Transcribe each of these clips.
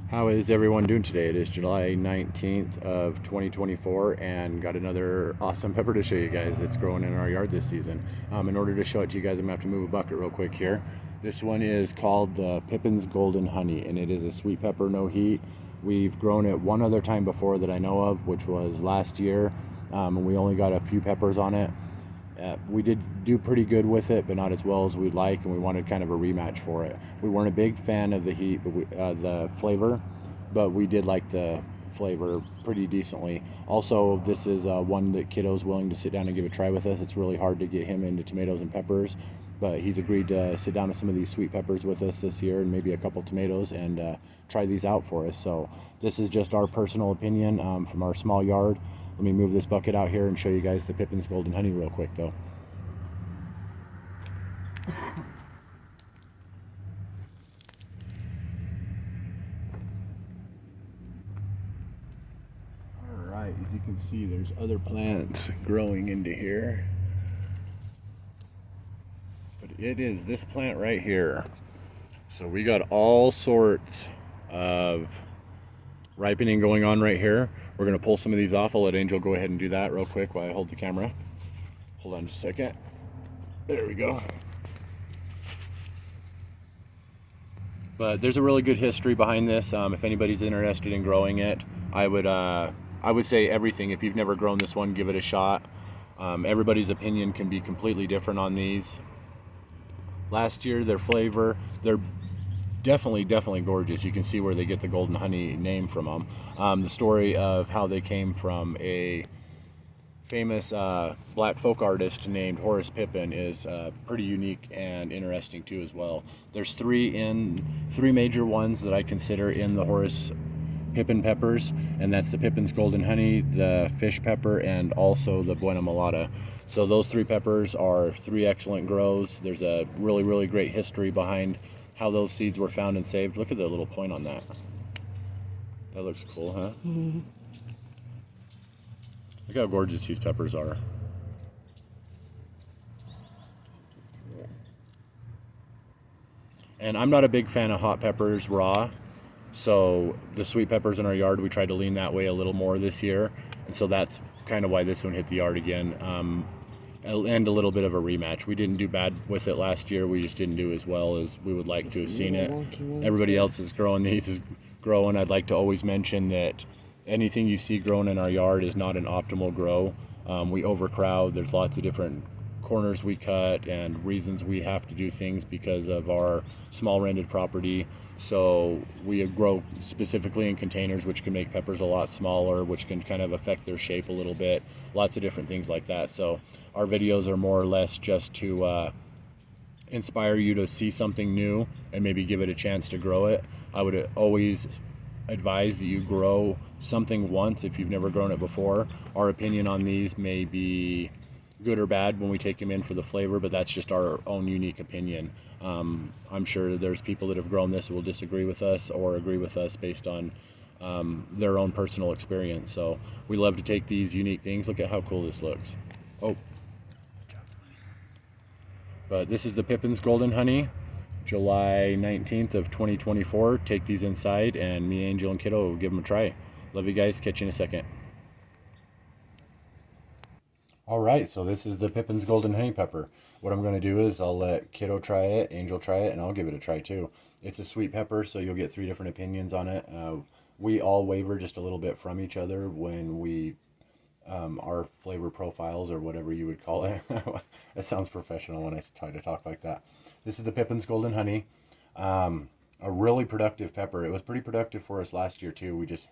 How is everyone doing today? It is July 19th of 2024 and got another awesome pepper to show you guys that's growing in our yard this season. In order to show it to you guys, I'm going to have to move a bucket real quick here. This one is called the Pippin's Golden Honey, and it is a sweet pepper, no heat. We've grown it one other time before that I know of, which was last year, and we only got a few peppers on it. We did do pretty good with it, but not as well as we'd like, and we wanted kind of a rematch for it. We weren't a big fan of the heat, but the flavor, but we did like the flavor pretty decently. Also, this is one that Kiddo's willing to sit down and give a try with us. It's really hard to get him into tomatoes and peppers, but he's agreed to sit down with some of these sweet peppers with us this year and maybe a couple tomatoes and try these out for us. So this is just our personal opinion from our small yard. Let me move this bucket out here and show you guys the Pippin's Golden Honey real quick though. Alright, as you can see, there's other plants growing into here. But it is this plant right here. So we got all sorts of ripening going on right here. We're going to pull some of these off. I'll let Angel go ahead and do that real quick while I hold the camera. Hold on just a second. There we go. But there's a really good history behind this. If anybody's interested in growing it, I would say everything. If you've never grown this one, give it a shot. Everybody's opinion can be completely different on these. Last year, their flavor, they're definitely gorgeous. You can see where they get the Golden Honey name from them. The story of how they came from a famous black folk artist named Horace Pippin is pretty unique and interesting too as well. There's three major ones that I consider in the Horace Pippin peppers, and that's the Pippin's Golden Honey, the fish pepper, and also the Buena Mulata. So those three peppers are three excellent grows. There's a really great history behind how those seeds were found and saved. Look at the little point on that. That looks cool, huh? Mm-hmm. Look how gorgeous these peppers are. And I'm not a big fan of hot peppers raw. So the sweet peppers in our yard, we tried to lean that way a little more this year. And so that's kind of why this one hit the yard again. And a little bit of a rematch. We didn't do bad with it last year. We just didn't do as well as we would like to have seen it. Everybody else is growing. These is growing. I'd like to always mention that anything you see growing in our yard is not an optimal grow. We overcrowd. There's lots of different corners we cut and reasons we have to do things because of our small rented property. So we grow specifically in containers, which can make peppers a lot smaller, which can kind of affect their shape a little bit. Lots of different things like that. So our videos are more or less just to inspire you to see something new and maybe give it a chance to grow it. I would always advise that you grow something once if you've never grown it before. Our opinion on these may be good or bad when we take them in for the flavor, but that's just our own unique opinion. I'm sure there's people that have grown this who will disagree with us or agree with us based on their own personal experience. So we love to take these unique things. Look at how cool this looks. Oh, but this is the Pippin's Golden Honey, July 19th of 2024. Take these inside and me, Angel, and Kiddo will give them a try. Love you guys. Catch you in a second. Alright, so this is the Pippin's Golden Honey Pepper. What I'm going to do is I'll let Kiddo try it, Angel try it, and I'll give it a try too. It's a sweet pepper, so you'll get three different opinions on it. We all waver just a little bit from each other when we, our flavor profiles or whatever you would call it. It sounds professional when I try to talk like that. This is the Pippin's Golden Honey. A really productive pepper. It was pretty productive for us last year too. We just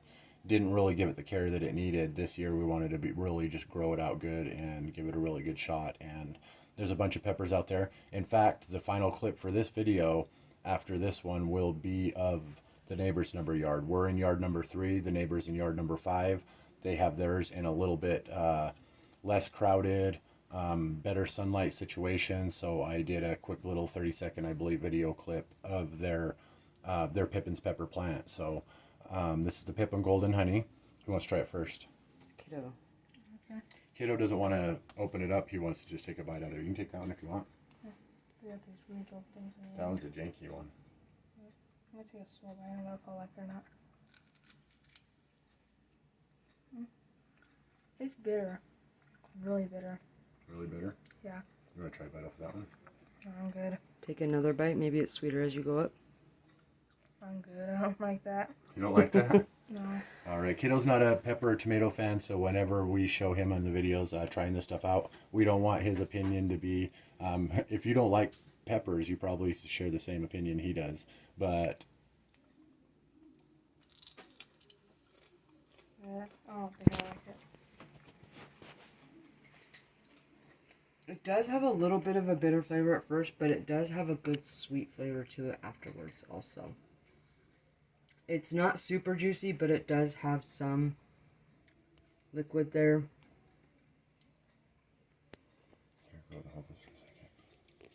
didn't really give it the care that it needed. This year we wanted to really just grow it out good and give it a really good shot. And there's a bunch of peppers out there. In fact, the final clip for this video after this one will be of the neighbor's number yard. We're in yard number 3, the neighbor's in yard number 5. They have theirs in a little bit less crowded, better sunlight situation. So I did a quick little 30-second, I believe, video clip of their Pippin's pepper plant. So this is the Pippin Golden Honey. Who wants to try it first? Kiddo. Okay. Kiddo doesn't want to open it up. He wants to just take a bite out of it. You can take that one if you want. Yeah. They got these weird little things in That one's a janky one. I'm going to take a swirl, but I don't know if I'll like it or not. It's bitter. Really bitter. Really bitter? Yeah. You want to try a bite off that one? I'm good. Take another bite. Maybe it's sweeter as you go up. I'm good. I don't like that. You don't like that? No. All right, Kiddo's not a pepper or tomato fan, so whenever we show him on the videos trying this stuff out, we don't want his opinion to be, if you don't like peppers, you probably share the same opinion he does, but... Yeah, I don't think I like it. It does have a little bit of a bitter flavor at first, but it does have a good sweet flavor to it afterwards also. It's not super juicy, but it does have some liquid there. Here, hold this for a second.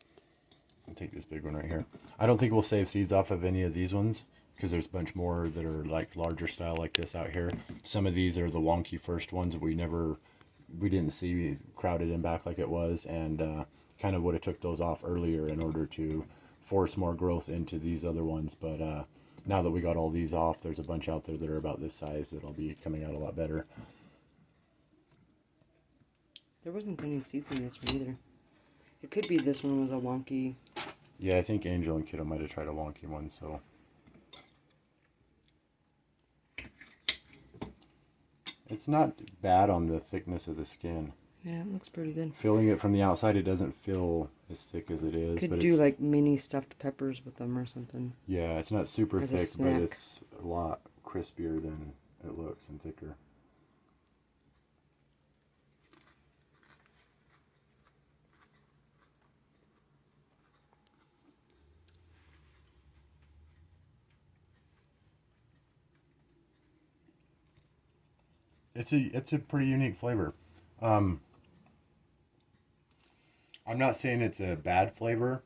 I'll take this big one right here. I don't think we'll save seeds off of any of these ones, because there's a bunch more that are like larger style like this out here. Some of these are the wonky first ones that we didn't see crowded in back like it was, and kind of would have took those off earlier in order to force more growth into these other ones. But now that we got all these off, there's a bunch out there that are about this size that'll be coming out a lot better. There wasn't any seeds in this one either. It could be this one was a wonky. Yeah, I think Angel and Kiddo might have tried a wonky one, so. It's not bad on the thickness of the skin. Yeah, it looks pretty good. Feeling it from the outside, it doesn't feel as thick as it is. Could but do like mini stuffed peppers with them or something. Yeah, it's not super As a thick, but snack. it's a lot crispier than it looks and thicker. It's a pretty unique flavor. I'm not saying it's a bad flavor.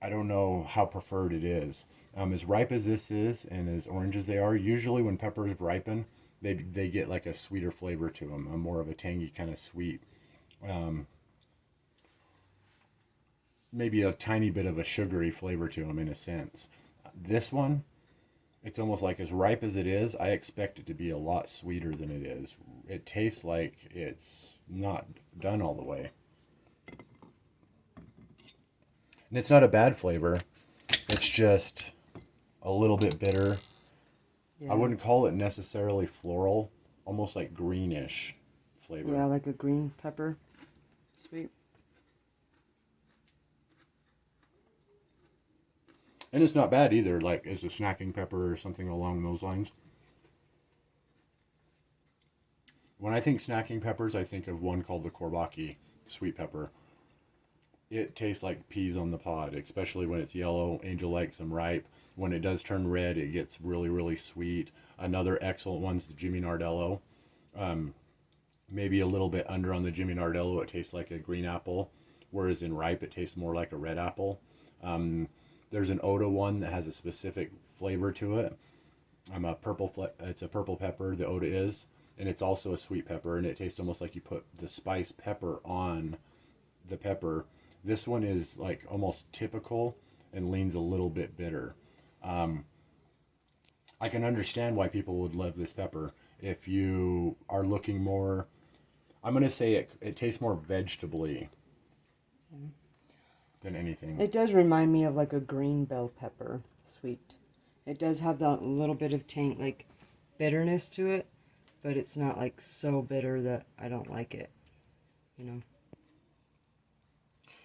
I don't know how preferred it is. As ripe as this is and as orange as they are, usually when peppers ripen, they get like a sweeter flavor to them, a more of a tangy kind of sweet. Maybe a tiny bit of a sugary flavor to them in a sense. This one, it's almost like as ripe as it is, I expect it to be a lot sweeter than it is. It tastes like it's not done all the way. And it's not a bad flavor. It's just a little bit bitter. Yeah. I wouldn't call it necessarily floral, almost like greenish flavor. Yeah, like a green pepper. Sweet. And it's not bad either, like as a snacking pepper or something along those lines. When I think snacking peppers, I think of one called the Kourbaki sweet pepper. It tastes like peas on the pod, especially when it's yellow. Angel likes them ripe. When it does turn red, it gets really, really sweet. Another excellent one's the Jimmy Nardello. Maybe a little bit under on the Jimmy Nardello, it tastes like a green apple, whereas in ripe, it tastes more like a red apple. There's an Oda one that has a specific flavor to it. It's a purple pepper, the Oda is, and it's also a sweet pepper, and it tastes almost like you put the spice pepper on the pepper. This one is like almost typical and leans a little bit bitter. I can understand why people would love this pepper. If you are looking more, I'm going to say it tastes more vegetably than anything. It does remind me of like a green bell pepper, sweet. It does have that little bit of taint, like bitterness to it, but it's not like so bitter that I don't like it, you know.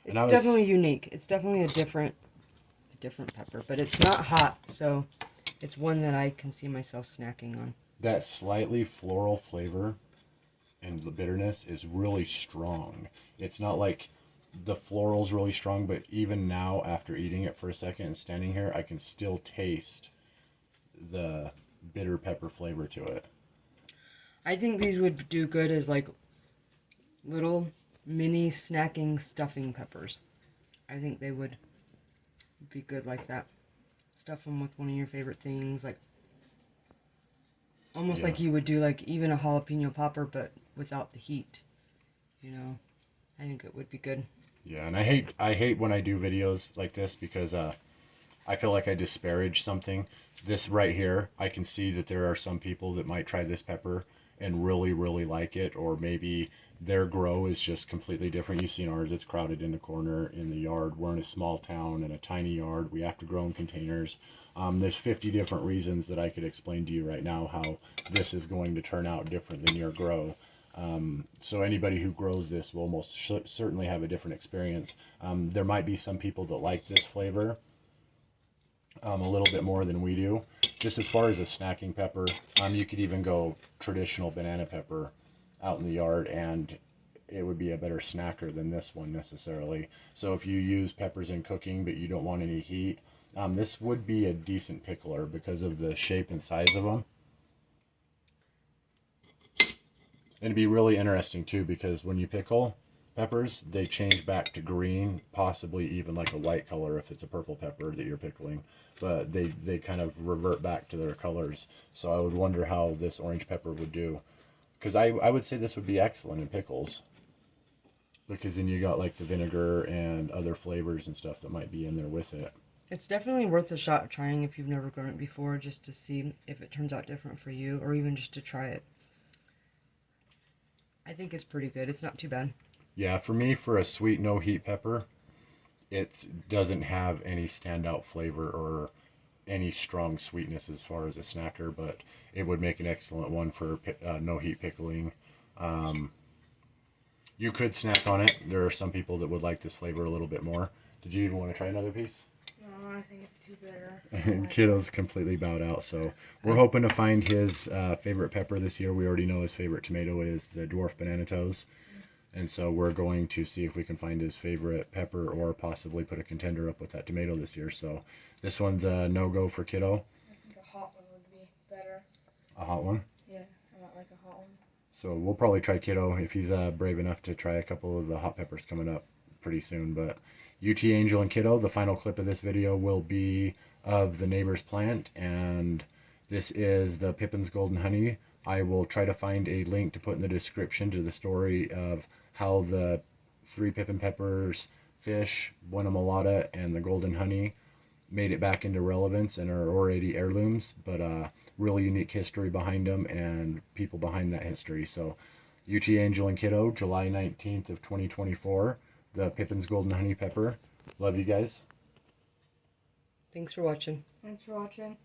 It's definitely unique. It's definitely a different pepper, but it's not hot, so it's one that I can see myself snacking on. That slightly floral flavor and the bitterness is really strong. It's not like the floral's really strong, but even now after eating it for a second and standing here, I can still taste the bitter pepper flavor to it. I think these would do good as like little mini snacking stuffing peppers. I think they would be good like that. Stuff them with one of your favorite things, like almost like you would do like even a jalapeno popper, but without the heat. You know, I think it would be good. Yeah, and I hate when I do videos like this because I feel like I disparage something. This right here, I can see that there are some people that might try this pepper and really, really like it, or maybe their grow is just completely different. You've seen ours, it's crowded in the corner in the yard. We're in a small town in a tiny yard. We have to grow in containers. There's 50 different reasons that I could explain to you right now how this is going to turn out different than your grow. So anybody who grows this will almost certainly have a different experience. There might be some people that like this flavor a little bit more than we do. Just as far as a snacking pepper, you could even go traditional banana pepper out in the yard, and it would be a better snacker than this one necessarily. So if you use peppers in cooking but you don't want any heat, this would be a decent pickler because of the shape and size of them. And it'd be really interesting too, because when you pickle peppers, they change back to green, possibly even like a white color if it's a purple pepper that you're pickling. But they kind of revert back to their colors. So I would wonder how this orange pepper would do. Because I would say this would be excellent in pickles. Because then you got like the vinegar and other flavors and stuff that might be in there with it. It's definitely worth a shot trying if you've never grown it before, just to see if it turns out different for you, or even just to try it. I think it's pretty good. It's not too bad. Yeah, for me, for a sweet no heat pepper, it doesn't have any standout flavor or any strong sweetness as far as a snacker, but it would make an excellent one for no heat pickling. You could snack on it. There are some people that would like this flavor a little bit more. Did you even want to try another piece? No, I think it's too bitter. Kiddo's completely bowed out, so we're hoping to find his favorite pepper this year. We already know his favorite tomato is the dwarf banana toes, and so we're going to see if we can find his favorite pepper or possibly put a contender up with that tomato this year. So this one's a no-go for Kiddo. I think a hot one would be better. A hot one? Yeah, I might like a hot one. So we'll probably try Kiddo if he's brave enough to try a couple of the hot peppers coming up pretty soon. But UT Angel and Kiddo, the final clip of this video will be of the neighbor's plant, and this is the Pippin's Golden Honey. I will try to find a link to put in the description to the story of how the 3 Pippin peppers, fish, Buena Mulata, and the Golden Honey made it back into relevance and are already heirlooms, but really unique history behind them and people behind that history. So UT Angel and Kiddo, July 19th of 2024, the Pippin's Golden Honey Pepper. Love you guys. Thanks for watching. Thanks for watching.